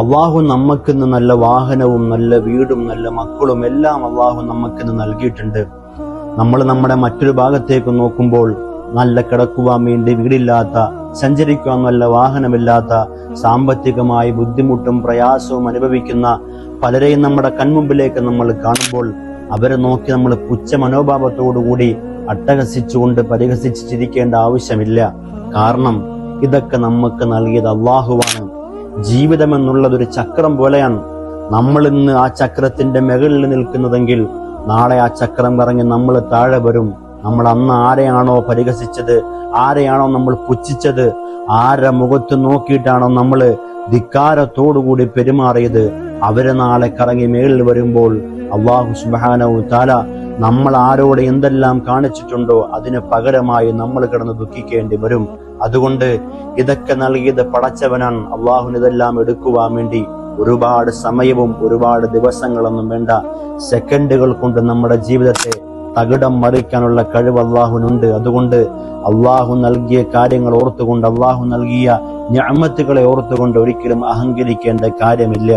അള്ളാഹു നമുക്കിന്ന് നല്ല വാഹനവും നല്ല വീടും നല്ല മക്കളും എല്ലാം അള്ളാഹു നമുക്കിന്ന് നൽകിയിട്ടുണ്ട്. നമ്മൾ നമ്മുടെ മറ്റൊരു ഭാഗത്തേക്ക് നോക്കുമ്പോൾ നല്ല കിടക്കുവാൻ വേണ്ടി വീടില്ലാത്ത, സഞ്ചരിക്കുവാൻ നല്ല വാഹനമില്ലാത്ത, സാമ്പത്തികമായി ബുദ്ധിമുട്ടും പ്രയാസവും അനുഭവിക്കുന്ന പലരെയും നമ്മുടെ കൺമുമ്പിലേക്ക് നമ്മൾ കാണുമ്പോൾ അവരെ നോക്കി നമ്മൾ പുച്ഛ മനോഭാവത്തോടുകൂടി അട്ടഹസിച്ചുകൊണ്ട് പരിഹസിച്ച് ചിരിക്കേണ്ട ആവശ്യമില്ല. കാരണം ഇതൊക്കെ നമുക്ക് നൽകിയത് അള്ളാഹുവാണ്. ജീവിതം എന്നുള്ളതൊരു ചക്രം പോലെയാണ്. നമ്മൾ ഇന്ന് ആ ചക്രത്തിന്റെ മുകളിൽ നിൽക്കുന്നതെങ്കിൽ നാളെ ആ ചക്രം കറങ്ങി നമ്മൾ താഴെ വരും. നമ്മൾ അന്ന് ആരെയാണോ പരിഹസിച്ചത്, ആരെയാണോ നമ്മൾ പുച്ഛിച്ചത്, ആരുടെ മുഖത്ത് നോക്കിയിട്ടാണോ നമ്മൾ ധിക്കാരത്തോടുകൂടി പെരുമാറിയത്, അവരെ നാളെ കറങ്ങി മേളിൽ വരുമ്പോൾ അല്ലാഹു സുബ്ഹാനഹു തആല നമ്മൾ ആരോട് എന്തെല്ലാം കാണിച്ചിട്ടുണ്ടോ അതിന് പകരമായി നമ്മൾ കിടന്ന് ദുഃഖിക്കേണ്ടി വരും. അതുകൊണ്ട് ഇതൊക്കെ നൽകിയത് പടച്ചവനാണ്. അള്ളാഹുവിന് ഇതെല്ലാം എടുക്കുവാൻ വേണ്ടി ഒരുപാട് സമയവും ഒരുപാട് ദിവസങ്ങളൊന്നും വേണ്ട. സെക്കൻഡുകൾ കൊണ്ട് നമ്മുടെ ജീവിതത്തെ തകിടം മറിക്കാനുള്ള കഴിവ് അള്ളാഹുവിനുണ്ട്. അതുകൊണ്ട് അള്ളാഹു നൽകിയ കാര്യങ്ങൾ ഓർത്തുകൊണ്ട്, അള്ളാഹു നൽകിയ നിഅമത്തുകളെ ഓർത്തുകൊണ്ട് ഒരിക്കലും അഹങ്കരിക്കേണ്ട കാര്യമില്ല.